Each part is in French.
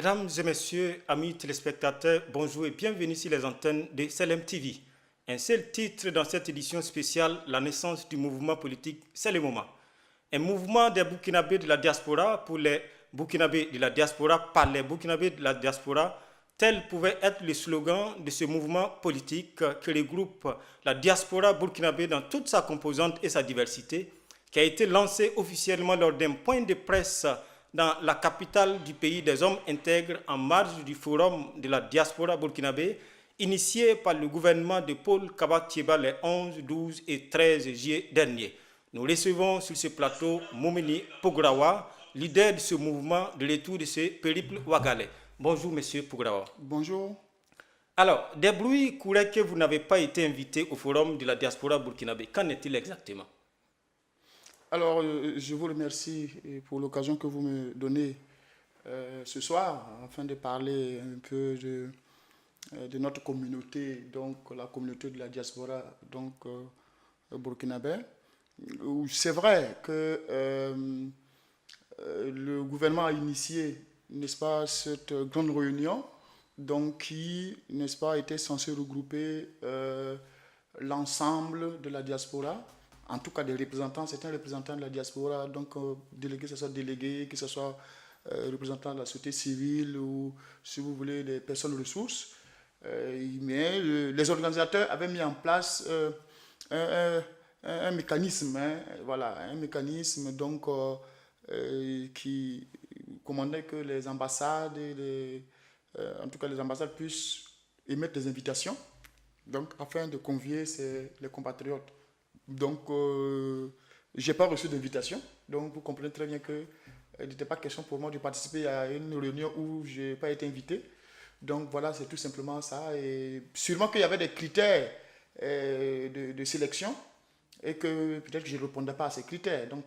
Mesdames et messieurs, amis téléspectateurs, bonjour et bienvenue sur les antennes de Selem TV. Un seul titre dans cette édition spéciale, la naissance du mouvement politique, c'est le moment. Un mouvement des Burkinabés de la diaspora pour les Burkinabés de la diaspora par les Burkinabés de la diaspora, tel pouvait être le slogan de ce mouvement politique qui regroupe la diaspora burkinabé dans toute sa composante et sa diversité, qui a été lancé officiellement lors d'un point de presse dans la capitale du pays des hommes intègres en marge du forum de la diaspora burkinabé, initié par le gouvernement de Paul Kaba-Thiéba les 11, 12 et 13 juillet dernier. Nous recevons sur ce plateau Moumini Pograwa, leader de ce mouvement de retour de ce périple ouagalais. Bonjour, monsieur Pograwa. Bonjour. Alors, des bruits couraient que vous n'avez pas été invité au forum de la diaspora burkinabé. Qu'en est-il exactement? Alors, je vous remercie pour l'occasion que vous me donnez ce soir afin de parler un peu de notre communauté, donc la communauté de la diaspora burkinabé. C'est vrai que le gouvernement a initié, n'est-ce pas, cette grande réunion, donc qui, n'est-ce pas, était censée regrouper l'ensemble de la diaspora. En tout cas des représentants, certains représentants de la diaspora, donc délégués, que ce soit délégués, que ce soit représentants de la société civile ou, si vous voulez, des personnes ressources. Mais les organisateurs avaient mis en place un mécanisme, un mécanisme donc, qui commandait que les ambassades, en tout cas les ambassades puissent émettre des invitations, donc afin de convier les compatriotes. Donc, je n'ai pas reçu d'invitation. Donc, vous comprenez très bien qu'il n'était pas question pour moi de participer à une réunion où je n'ai pas été invité. Donc, voilà, c'est tout simplement ça. Et sûrement qu'il y avait des critères de sélection et que peut-être que je ne répondais pas à ces critères. Donc,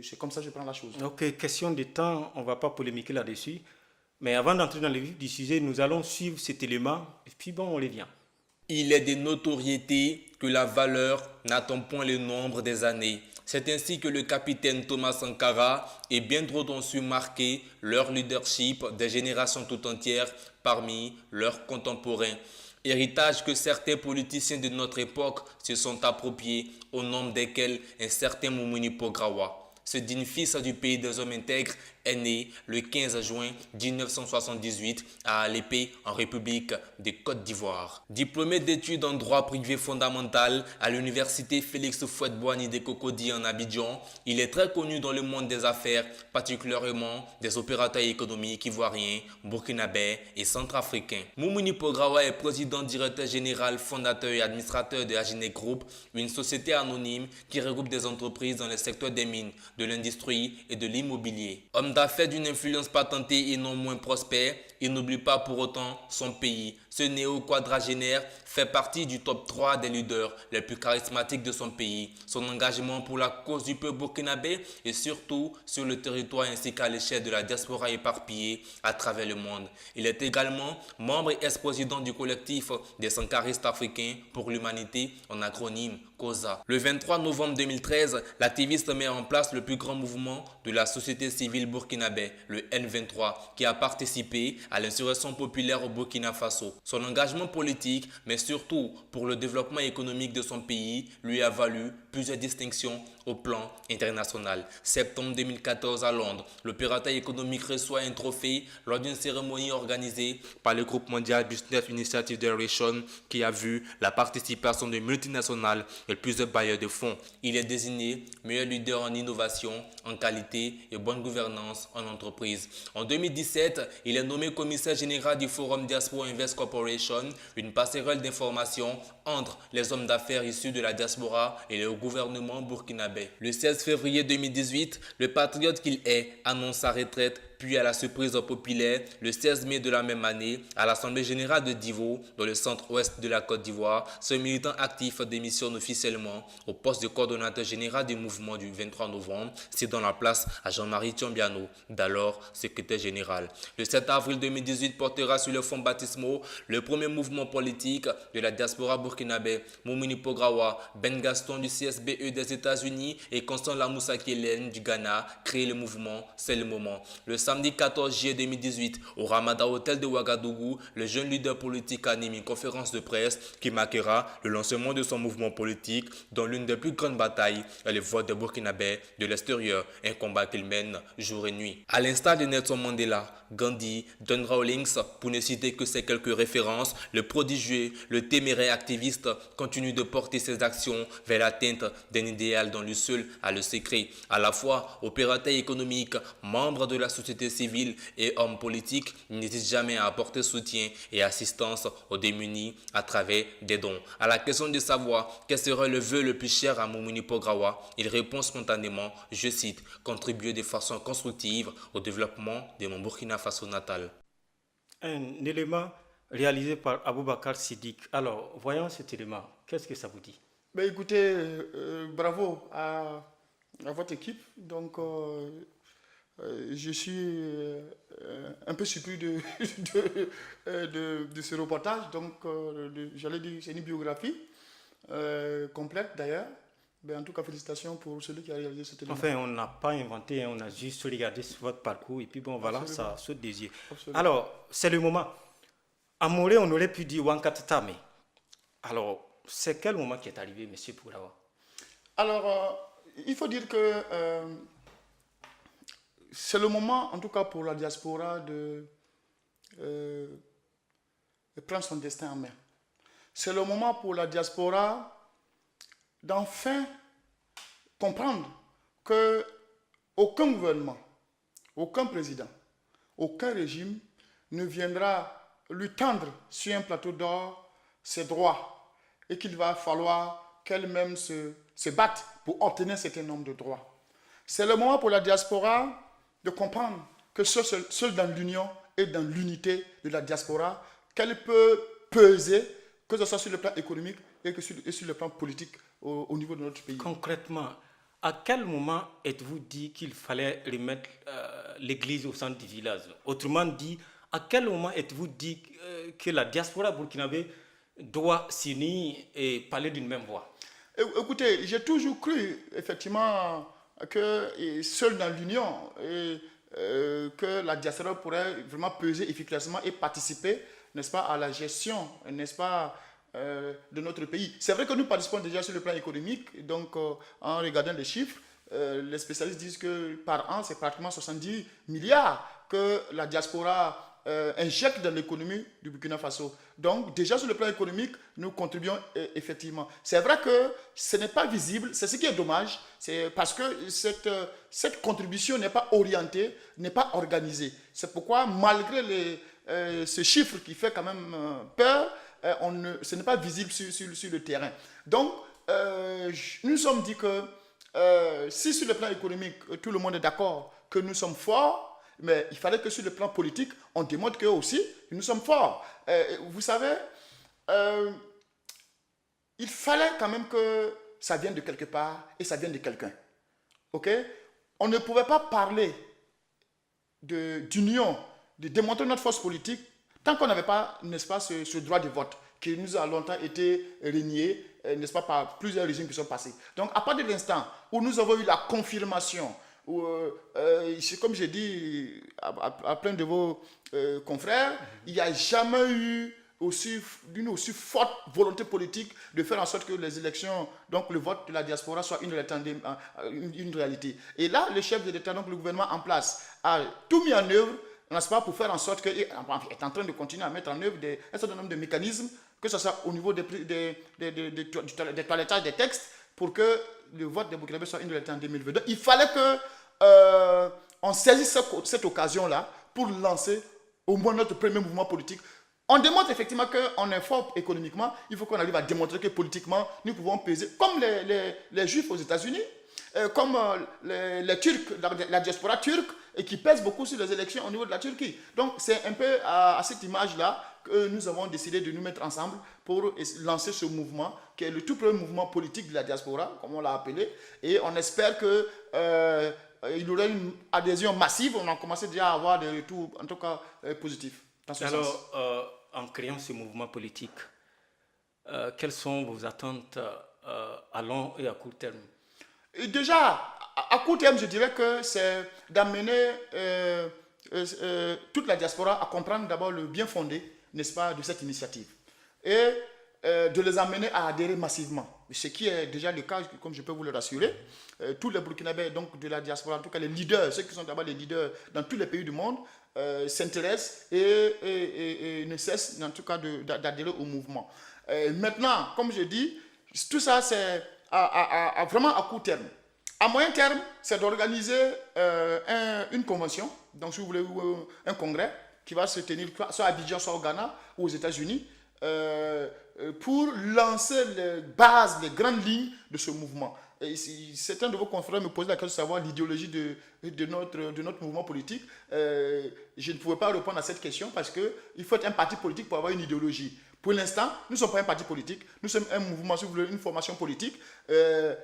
c'est comme ça que je prends la chose. Ok, question de temps, on ne va pas polémiquer là-dessus. Mais avant d'entrer dans le vif du sujet, nous allons suivre cet élément. Et puis, bon, on revient. Il est de notoriété que la valeur n'attend point le nombre des années. C'est ainsi que le capitaine Thomas Sankara et bien d'autres ont su marquer leur leadership des générations tout entières parmi leurs contemporains. Héritage que certains politiciens de notre époque se sont appropriés, au nombre desquels un certain Moumini Pograwa. Ce digne fils du pays des hommes intègres est né le 15 juin 1978 à Alépé, en République de Côte d'Ivoire. Diplômé d'études en droit privé fondamental à l'université Félix Houphouët-Boigny de Cocody en Abidjan, il est très connu dans le monde des affaires, particulièrement des opérateurs économiques ivoiriens, burkinabés et centrafricains. Moumini Pograwa est président directeur général, fondateur et administrateur de Agine Group, une société anonyme qui regroupe des entreprises dans le secteur des mines, de l'industrie et de l'immobilier. Homme d'affaires d'une influence patentée et non moins prospère, il n'oublie pas pour autant son pays. Ce néo-quadragénaire fait partie du top 3 des leaders les plus charismatiques de son pays. Son engagement pour la cause du peuple burkinabé et surtout sur le territoire ainsi qu'à l'échelle de la diaspora éparpillée à travers le monde. Il est également membre et ex-président du collectif des sankaristes africains pour l'humanité, en acronyme COSA. Le 23 novembre 2013, l'activiste met en place le plus grand mouvement de la société civile burkinabé, le N23, qui a participé à l'insurrection populaire au Burkina Faso. Son engagement politique, mais surtout pour le développement économique de son pays, lui a valu plusieurs distinctions au plan international. Septembre 2014 à Londres, l'opérateur économique reçoit un trophée lors d'une cérémonie organisée par le groupe mondial Business Initiative Direction qui a vu la participation de multinationales et plusieurs bailleurs de fonds. Il est désigné meilleur leader en innovation, en qualité et bonne gouvernance en entreprise. En 2017, il est nommé commissaire général du Forum Diaspora Invest Corporation, une passerelle d'information entre les hommes d'affaires issus de la diaspora et le gouvernement burkinabé. Le 16 février 2018, le patriote qu'il est annonce sa retraite, puis à la surprise populaire, le 16 mai de la même année, à l'Assemblée générale de Divo, dans le centre-ouest de la Côte d'Ivoire, ce militant actif démissionne officiellement au poste de coordonnateur général du mouvement du 23 novembre, cédant la place à Jean-Marie Thiombiano, d'alors secrétaire général. Le 7 avril 2018 portera sur le fonds baptismaux le premier mouvement politique de la diaspora burkinabé. Moumini Pograwa, Ben Gaston du CSBE des États-Unis et Constant Lamoussa Kellen du Ghana créent le mouvement C'est le moment. Le samedi 14 juillet 2018, au Ramada Hotel de Ouagadougou, le jeune leader politique anime une conférence de presse qui marquera le lancement de son mouvement politique dont l'une des plus grandes batailles est le vote des Burkinabés de l'extérieur, un combat qu'il mène jour et nuit. À l'instar de Nelson Mandela, Gandhi, John Rawlings, pour ne citer que ces quelques références, le prodigieux, le téméraire activiste continue de porter ses actions vers l'atteinte d'un idéal dont lui seul a le secret. À la fois opérateur économique, membre de la société civile et homme politique, il n'hésite jamais à apporter soutien et assistance aux démunis à travers des dons. À la question de savoir quel serait le vœu le plus cher à Moumouni Pograwa, il répond spontanément, je cite, « Contribuer de façon constructive au développement de mon Burkina Faso natal ». Un élément réalisé par Aboubakar Siddiq. Alors, voyons cet élément. Qu'est-ce que ça vous dit? Ben, écoutez, bravo à votre équipe. Donc, je suis un peu surpris de ce reportage. Donc, j'allais dire, c'est une biographie complète d'ailleurs. Ben, en tout cas, félicitations pour celui qui a réalisé cet élément. Enfin, on n'a pas inventé, on a juste regardé votre parcours et puis bon, voilà, Absolument. ça saute des yeux. Absolument. Alors, c'est le moment. À Morée, on aurait pu dire Wankatame. Alors, c'est quel moment qui est arrivé, M. Pourawa? Alors, il faut dire que c'est le moment, en tout cas pour la diaspora, de prendre son destin en main. C'est le moment pour la diaspora d'enfin comprendre que aucun gouvernement, aucun président, aucun régime ne viendra lui tendre sur un plateau d'or ses droits et qu'il va falloir qu'elle-même se batte pour obtenir un certain nombre de droits. C'est le moment pour la diaspora de comprendre que seul dans l'union et dans l'unité de la diaspora qu'elle peut peser, que ce soit sur le plan économique et sur le plan politique au niveau de notre pays. Concrètement, à quel moment êtes-vous dit qu'il fallait remettre l'église au centre du village? Autrement dit, à quel moment êtes-vous dit que la diaspora burkinabé doit s'unir et parler d'une même voix? Écoutez, j'ai toujours cru effectivement que seul dans l'union, que la diaspora pourrait vraiment peser efficacement et participer, n'est-ce pas, à la gestion, n'est-ce pas, de notre pays. C'est vrai que nous participons déjà sur le plan économique, donc en regardant les chiffres, les spécialistes disent que par an, c'est pratiquement 70 milliards que la diaspora injecte dans l'économie du Burkina Faso. Donc, déjà sur le plan économique, nous contribuons effectivement. C'est vrai que ce n'est pas visible, c'est ce qui est dommage, c'est parce que cette contribution n'est pas orientée, n'est pas organisée. C'est pourquoi, malgré ce chiffre qui fait quand même peur, ce n'est pas visible sur le terrain. Donc, nous nous sommes dit que si sur le plan économique, tout le monde est d'accord que nous sommes forts, mais il fallait que sur le plan politique, on démontre qu'eux aussi, nous sommes forts. Vous savez, il fallait quand même que ça vienne de quelque part et ça vienne de quelqu'un. Ok? On ne pouvait pas parler d'union, de démontrer notre force politique, tant qu'on n'avait pas, n'est-ce pas, ce droit de vote qui nous a longtemps été renié, n'est-ce pas, par plusieurs régimes qui sont passés. Donc, à partir de l'instant où nous avons eu la confirmation, comme j'ai dit à plein de vos confrères, il n'y a jamais eu une aussi forte volonté politique de faire en sorte que les élections, donc le vote de la diaspora soit une réalité. Et là, le chef de l'État, donc le gouvernement en place, a tout mis en œuvre, n'est-ce pas, pour faire en sorte qu'il est en train de continuer à mettre en œuvre un certain nombre de mécanismes, que ce soit au niveau des toilettages des textes, pour que le vote des Burkinabés soit une réalité en 2022. Il fallait qu'on saisisse cette occasion-là pour lancer au moins notre premier mouvement politique. On démontre effectivement qu'on est fort économiquement. Il faut qu'on arrive à démontrer que politiquement, nous pouvons peser, comme les Juifs aux États-Unis, comme les Turcs, la diaspora turque, et qui pèsent beaucoup sur les élections au niveau de la Turquie. Donc, c'est un peu à cette image-là que nous avons décidé de nous mettre ensemble pour lancer ce mouvement, qui est le tout premier mouvement politique de la diaspora, comme on l'a appelé. Et on espère qu'il y aura une adhésion massive. On a commencé déjà à avoir des retours, en tout cas, positifs. Alors, en créant ce mouvement politique, quelles sont vos attentes à long et à court terme? Et déjà, à court terme, je dirais que c'est d'amener toute la diaspora à comprendre d'abord le bien fondé, n'est-ce pas, de cette initiative. Et de les amener à adhérer massivement. Ce qui est déjà le cas, comme je peux vous le rassurer. Tous les Burkinabés donc, de la diaspora, en tout cas les leaders, ceux qui sont d'abord les leaders dans tous les pays du monde, s'intéressent et ne cessent en tout cas d'adhérer au mouvement. Maintenant, comme je dis, tout ça c'est vraiment à court terme. À moyen terme, c'est d'organiser une convention, donc si vous voulez, un congrès qui va se tenir soit à Abidjan, soit au Ghana ou aux États-Unis, pour lancer les bases, les grandes lignes de ce mouvement. Et si certains de vos confrères me posaient la question de savoir l'idéologie de notre mouvement politique, je ne pouvais pas répondre à cette question parce qu'il faut être un parti politique pour avoir une idéologie. Pour l'instant, nous ne sommes pas un parti politique, nous sommes un mouvement, si vous voulez, une formation politique.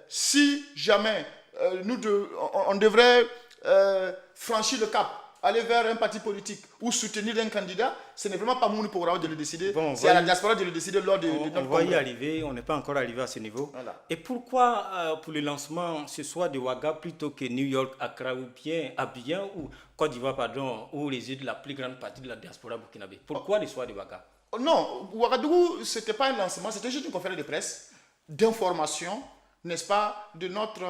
Si jamais on devrait franchir le cap, aller vers un parti politique ou soutenir un candidat, ce n'est vraiment pas mon programme de le décider. Bon, c'est à la diaspora de le décider lors de notre congrès. On va y arriver, on n'est pas encore arrivé à ce niveau. Voilà. Et pourquoi pour le lancement ce soit de Ouaga plutôt que New York, Accra ou bien Abidjan ou Côte d'Ivoire, pardon, où réside la plus grande partie de la diaspora burkinabé? Pourquoi le choix de Ouaga? Non, Ouagadougou, ce n'était pas un lancement, c'était juste une conférence de presse d'information, n'est-ce pas, de notre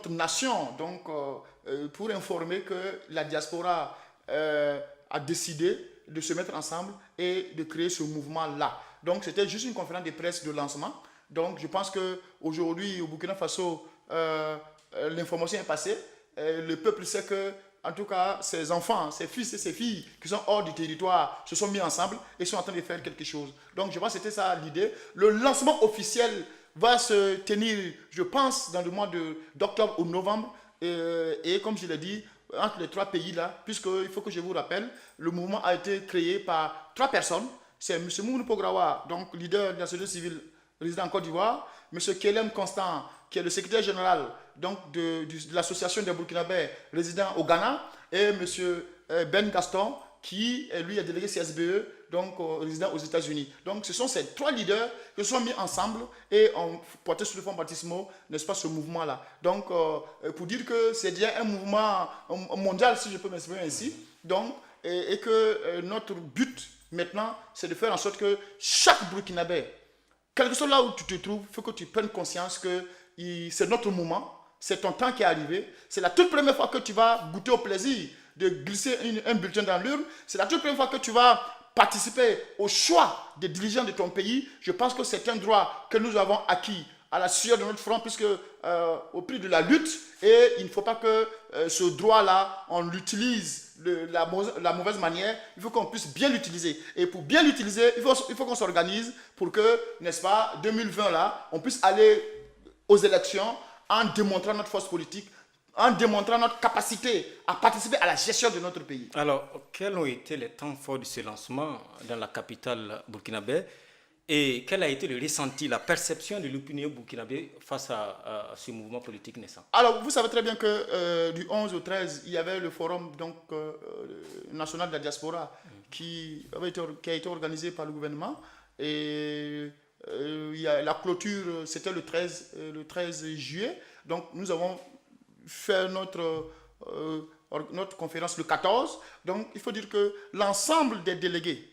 nation, donc pour informer que la diaspora a décidé de se mettre ensemble et de créer ce mouvement-là. Donc c'était juste une conférence de presse de lancement. Donc je pense qu'aujourd'hui au Burkina Faso, l'information est passée. Le peuple sait que, en tout cas, ses enfants, ses fils et ses filles qui sont hors du territoire se sont mis ensemble et sont en train de faire quelque chose. Donc je pense que c'était ça l'idée. Le lancement officiel va se tenir, je pense, dans le mois d'octobre ou novembre. Et comme je l'ai dit, entre les trois pays-là, puisqu'il faut que je vous rappelle, le mouvement a été créé par 3 personnes. C'est M. Mounou Pograwa, donc leader de la société civile résident en Côte d'Ivoire, M. Kelem Constant, qui est le secrétaire général donc, de l'association des Burkinabés résidant au Ghana, et M. Ben Gaston, qui lui est délégué CSBE, donc résident aux États-Unis. Donc ce sont ces 3 leaders qui se sont mis ensemble et ont porté sur le fonds baptismaux, n'est-ce pas, ce mouvement-là. Donc pour dire que c'est déjà un mouvement mondial, si je peux m'exprimer ainsi, donc, et que notre but maintenant, c'est de faire en sorte que chaque Burkinabé, quel que soit là où tu te trouves, il faut que tu prennes conscience que c'est notre moment, c'est ton temps qui est arrivé, c'est la toute première fois que tu vas goûter au plaisir de glisser un bulletin dans l'urne, c'est la toute première fois que tu vas participer au choix des dirigeants de ton pays. Je pense que c'est un droit que nous avons acquis à la sueur de notre front, puisque au prix de la lutte, et il ne faut pas que ce droit-là, on l'utilise de la mauvaise manière. Il faut qu'on puisse bien l'utiliser. Et pour bien l'utiliser, il faut qu'on s'organise pour que, n'est-ce pas, 2020 là, on puisse aller aux élections en démontrant notre force politique, en démontrant notre capacité à participer à la gestion de notre pays. Alors, quels ont été les temps forts de ce lancement dans la capitale burkinabé et quel a été le ressenti, la perception de l'opinion burkinabé face à ce mouvement politique naissant? Alors, vous savez très bien que du 11 au 13, il y avait le forum donc, national de la diaspora qui a été organisé par le gouvernement et la clôture, c'était le 13 juillet. Donc, nous avons fait notre conférence le 14. Donc, il faut dire que l'ensemble des délégués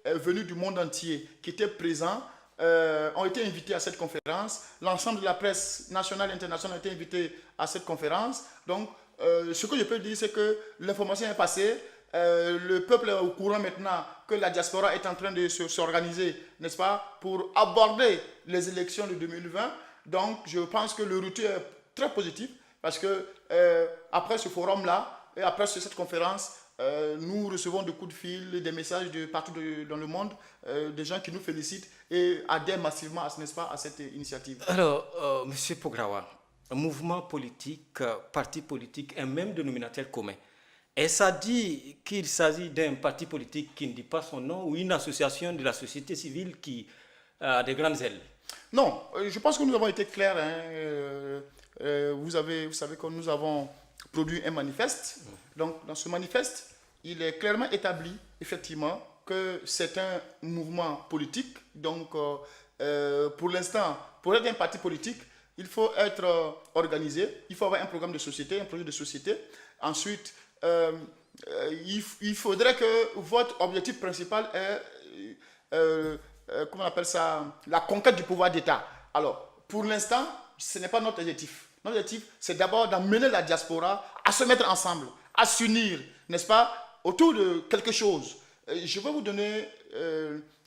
venus du monde entier qui étaient présents ont été invités à cette conférence. L'ensemble de la presse nationale et internationale a été invité à cette conférence. Donc, ce que je peux dire, c'est que l'information est passée. Le peuple est au courant maintenant que la diaspora est en train de s'organiser, n'est-ce pas, pour aborder les élections de 2020. Donc, je pense que le retour est très positif parce que après ce forum-là et après cette conférence, nous recevons des coups de fil, des messages de partout dans le monde, des gens qui nous félicitent et adhèrent massivement, n'est-ce pas, à cette initiative. Alors, M. Pograwa, un mouvement politique, parti politique, un même dénominateur commun. Et ça dit qu'il s'agit d'un parti politique qui ne dit pas son nom ou une association de la société civile qui a des grandes ailes? Non, je pense que nous avons été clairs. Vous savez que nous avons produit un manifeste. Donc, dans ce manifeste, il est clairement établi, effectivement, que c'est un mouvement politique. Donc, pour l'instant, pour être un parti politique, il faut être organisé, il faut avoir un programme de société, un projet de société. Ensuite, il faudrait que votre objectif principal est, comment on appelle ça, la conquête du pouvoir d'État. Alors, pour l'instant, ce n'est pas notre objectif. Notre objectif, c'est d'abord d'amener la diaspora à se mettre ensemble, à s'unir, n'est-ce pas, autour de quelque chose. Je vais vous donner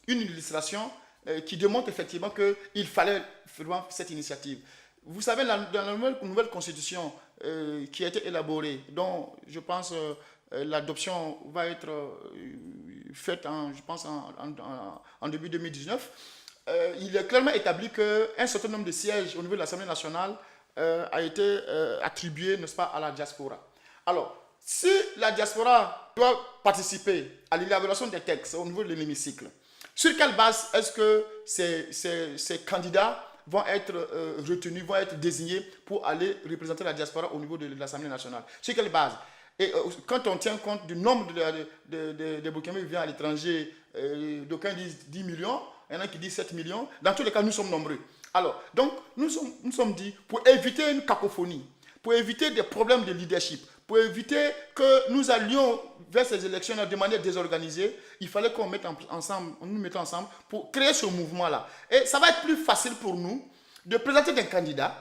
une illustration qui démontre effectivement qu'il fallait vraiment cette initiative. Vous savez, dans la nouvelle constitution qui a été élaborée, dont je pense l'adoption va être faite, je pense, en début 2019, il est clairement établi qu'un certain nombre de sièges au niveau de l'Assemblée nationale a été attribué, n'est-ce pas, à la diaspora. Alors, si la diaspora doit participer à l'élaboration des textes au niveau de l'hémicycle, sur quelle base est-ce que ces candidats vont être retenus, vont être désignés pour aller représenter la diaspora au niveau de l'Assemblée nationale? Sur quelle base? Et quand on tient compte du nombre de Burkinabés vivant à l'étranger, d'aucuns disent 10 millions, il y en a qui disent 7 millions, dans tous les cas, nous sommes nombreux. Alors, donc, nous sommes dit, pour éviter une cacophonie, pour éviter des problèmes de leadership, pour éviter que nous allions vers ces élections de manière désorganisée, il fallait qu'on mette ensemble, nous mettions ensemble pour créer ce mouvement-là. Et ça va être plus facile pour nous de présenter des candidats,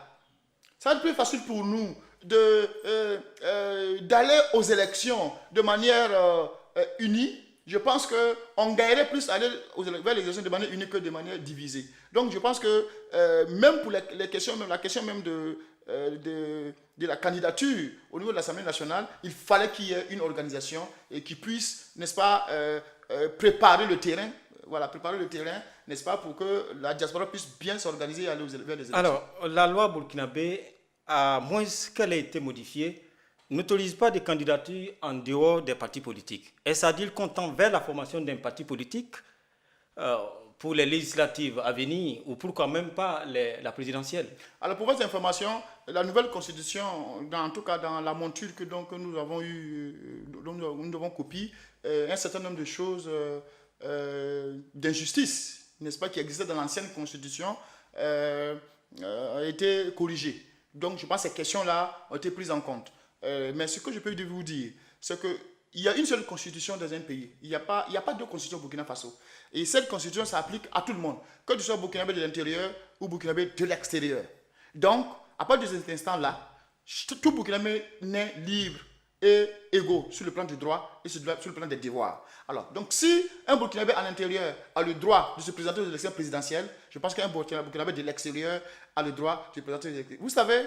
ça va être plus facile pour nous d'aller aux élections de manière unie. Je pense qu'on gagnerait plus à aller vers les élections de manière unie que de manière divisée. Donc je pense que même pour les questions, même la question même de la candidature au niveau de l'Assemblée nationale, il fallait qu'il y ait une organisation et qui puisse, n'est-ce pas, préparer le terrain, n'est-ce pas, pour que la diaspora puisse bien s'organiser et aller vers les élections. Alors, la loi burkinabé, à moins qu'elle ait été modifiée, n'autorise pas de candidature en dehors des partis politiques. Est-ce à dire qu'on tend vers la formation d'un parti politique pour les législatives à venir ou pourquoi même pas la présidentielle? Alors pour votre information, la nouvelle constitution, en tout cas dans la monture que nous avons eu, dont nous avons copié, un certain nombre de choses d'injustice, n'est-ce pas, qui existaient dans l'ancienne constitution, a été corrigée. Donc je pense que ces questions-là ont été prises en compte. Mais ce que je peux vous dire, c'est qu'il y a une seule constitution dans un pays. Il n'y a pas deux constitutions au Burkina Faso. Et cette constitution s'applique à tout le monde, que tu sois burkinabé de l'intérieur ou burkinabé de l'extérieur. Donc, à partir de cet instant-là, tout burkinabé naît libre et égaux sur le plan du droit et sur le plan des devoirs. Alors, donc si un burkinabé à l'intérieur a le droit de se présenter aux élections présidentielles, je pense qu'un burkinabé de l'extérieur a le droit de se présenter aux élections. Vous savez,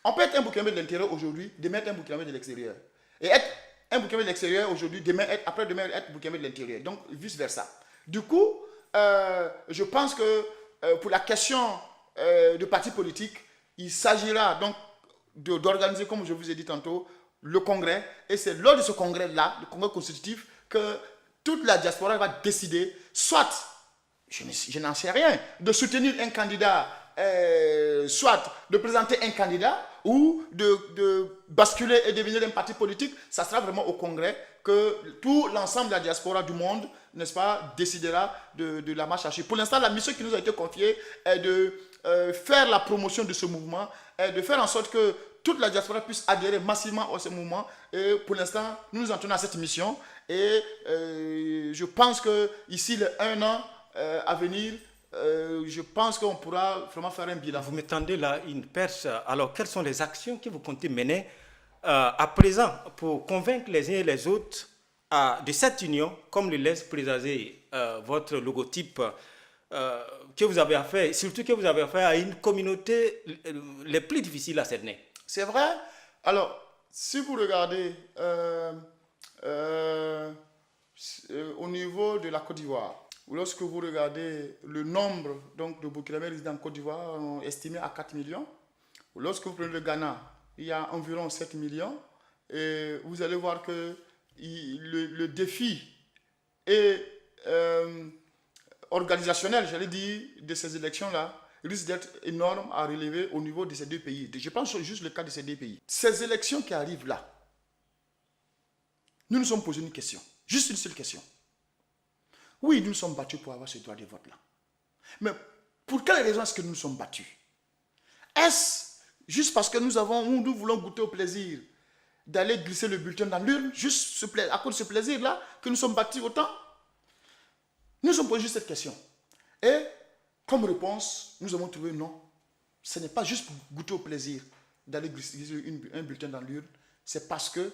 on peut être un burkinabé de l'intérieur aujourd'hui, demain être un burkinabé de l'extérieur. Et être un burkinabé de l'extérieur aujourd'hui, après-demain être burkinabé de l'intérieur. Donc, vice-versa. Du coup, je pense que pour la question de partis politiques, il s'agira donc d'organiser, comme je vous ai dit tantôt, le congrès. Et c'est lors de ce congrès-là, le congrès constitutif, que toute la diaspora va décider, soit, je n'en sais rien, de soutenir un candidat, soit de présenter un candidat, ou de basculer et devenir un parti politique. Ça sera vraiment au congrès que tout l'ensemble de la diaspora du monde, n'est-ce pas, décidera de la marche à suivre. Pour l'instant, la mission qui nous a été confiée est de faire la promotion de ce mouvement, et de faire en sorte que toute la diaspora puisse adhérer massivement à ce mouvement. Et pour l'instant, nous nous en tenons à cette mission. Et je pense qu'ici, les 1 an à venir, je pense qu'on pourra vraiment faire un bilan. Vous m'étendez là une perche. Alors, quelles sont les actions que vous comptez mener à présent pour convaincre les uns et les autres de cette union, comme le laisse présager votre logotype que vous avez affaire, surtout que vous avez affaire à une communauté les plus difficiles à cerner? C'est vrai. Alors, si vous regardez au niveau de la Côte d'Ivoire, lorsque vous regardez le nombre donc, de Burkinabés résidant en Côte d'Ivoire, estimé à 4 millions. Lorsque vous prenez le Ghana, il y a environ 7 millions. Et vous allez voir que le défi est organisationnel, j'allais dire, de ces élections-là, risque d'être énorme à relever au niveau de ces deux pays. Je pense juste le cas de ces deux pays. Ces élections qui arrivent là, nous nous sommes posé une question, juste une seule question. Oui, nous nous sommes battus pour avoir ce droit de vote-là. Mais pour quelle raison est-ce que nous nous sommes battus? Est-ce juste parce que nous voulons goûter au plaisir d'aller glisser le bulletin dans l'urne, juste à cause de ce plaisir-là, que nous sommes battus autant? Nous avons posé juste cette question. Et comme réponse, nous avons trouvé non. Ce n'est pas juste pour goûter au plaisir d'aller glisser un bulletin dans l'urne, c'est parce que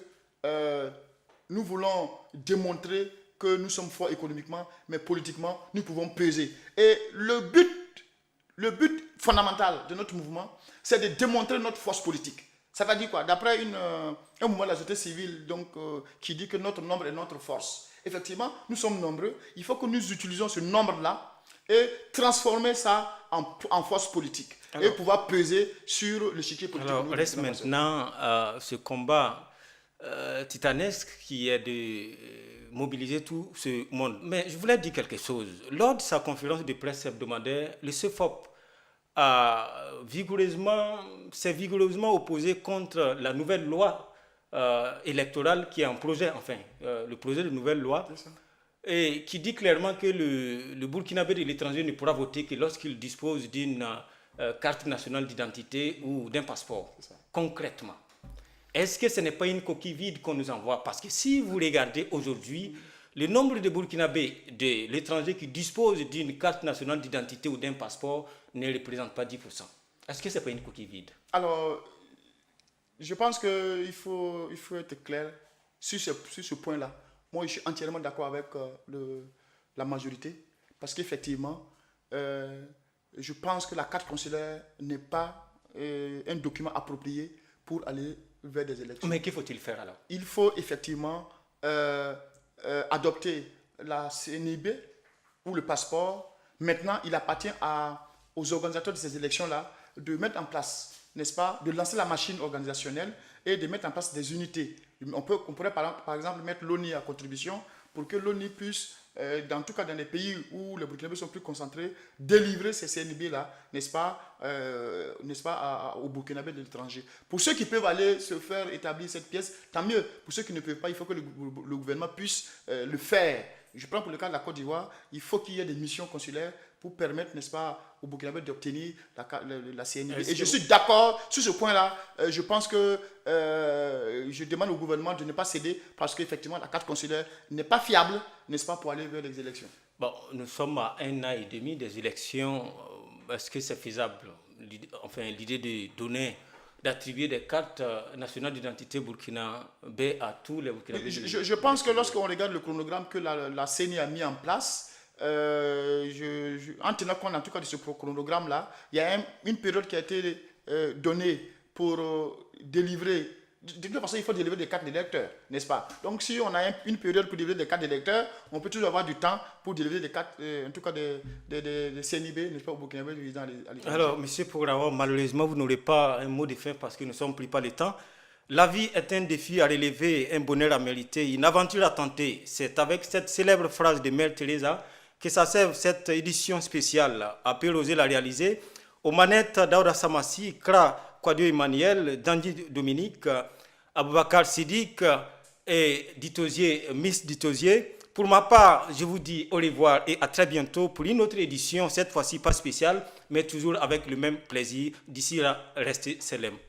nous voulons démontrer que nous sommes forts économiquement, mais politiquement, nous pouvons peser. Et le but fondamental de notre mouvement, c'est de démontrer notre force politique. Ça veut dire quoi? D'après un mouvement de la société civile qui dit que notre nombre est notre force. Effectivement, nous sommes nombreux. Il faut que nous utilisions ce nombre-là et transformer ça en force politique. Alors, et pouvoir peser sur l'échiquier politique. Alors, reste maintenant ce combat titanesque qui est de mobiliser tout ce monde. Mais je voulais dire quelque chose. Lors de sa conférence de presse hebdomadaire, le CEFOP s'est vigoureusement opposé contre la nouvelle loi électorale qui est en projet, le projet de nouvelle loi, et qui dit clairement que le Burkinabé de l'étranger ne pourra voter que lorsqu'il dispose d'une carte nationale d'identité ou d'un passeport. Concrètement, est-ce que ce n'est pas une coquille vide qu'on nous envoie? Parce que si vous regardez aujourd'hui, le nombre de Burkinabés de l'étranger qui disposent d'une carte nationale d'identité ou d'un passeport ne représente pas 10%. Est-ce que ce n'est pas une coquille vide? Alors, je pense qu'il faut être clair sur ce point-là. Moi, je suis entièrement d'accord avec la majorité, parce qu'effectivement, je pense que la carte consulaire n'est pas un document approprié pour aller vers des élections. Mais que faut-il faire alors? Il faut effectivement adopter la CNIB ou le passeport. Maintenant, il appartient aux organisateurs de ces élections-là de mettre en place, n'est-ce pas, de lancer la machine organisationnelle et de mettre en place des unités. On pourrait par exemple mettre l'ONI à contribution pour que l'ONI puisse, en tout cas dans les pays où les Burkinabés sont plus concentrés, délivrer ces CNIB-là, n'est-ce pas, aux Burkinabés de l'étranger. Pour ceux qui peuvent aller se faire établir cette pièce, tant mieux. Pour ceux qui ne peuvent pas, il faut que le gouvernement puisse le faire. Je prends pour le cas de la Côte d'Ivoire, il faut qu'il y ait des missions consulaires pour permettre, n'est-ce pas, aux Burkinabés d'obtenir la CNIB. Et je suis d'accord sur ce point-là. Je pense que je demande au gouvernement de ne pas céder parce qu'effectivement, la carte consulaire n'est pas fiable, n'est-ce pas, pour aller vers les élections. Bon, nous sommes à 1 an et demi des élections. Est-ce que c'est faisable? L'idée de donner, d'attribuer des cartes nationales d'identité burkinabé à tous les Burkinabés. Je pense que lorsqu'on regarde le chronogramme que la CENI a mis en place, en tenant compte en tout cas de ce chronogramme-là, il y a une période qui a été donnée pour délivrer. De toute façon, il faut délivrer des cartes d'électeurs, n'est-ce pas? Donc, si on a une période pour délivrer des cartes d'électeurs, on peut toujours avoir du temps pour délivrer des cartes, en tout cas des CNIB, n'est-ce pas, au Burkinabé résidant à l'étranger. Alors, M. Pograwa, malheureusement, vous n'aurez pas un mot de fin parce que nous ne sommes plus pas le temps. La vie est un défi à relever, un bonheur à mériter, une aventure à tenter. C'est avec cette célèbre phrase de Mère Teresa que s'achève cette édition spéciale. Appel oser la réaliser. Aux manettes, Daouda Samassi, Kra Kwadio Emmanuel, Dandy Dominique, Aboubakar Sidik et Miss Ditosier. Pour ma part, je vous dis au revoir et à très bientôt pour une autre édition, cette fois-ci pas spéciale, mais toujours avec le même plaisir. D'ici là, restez célèbres.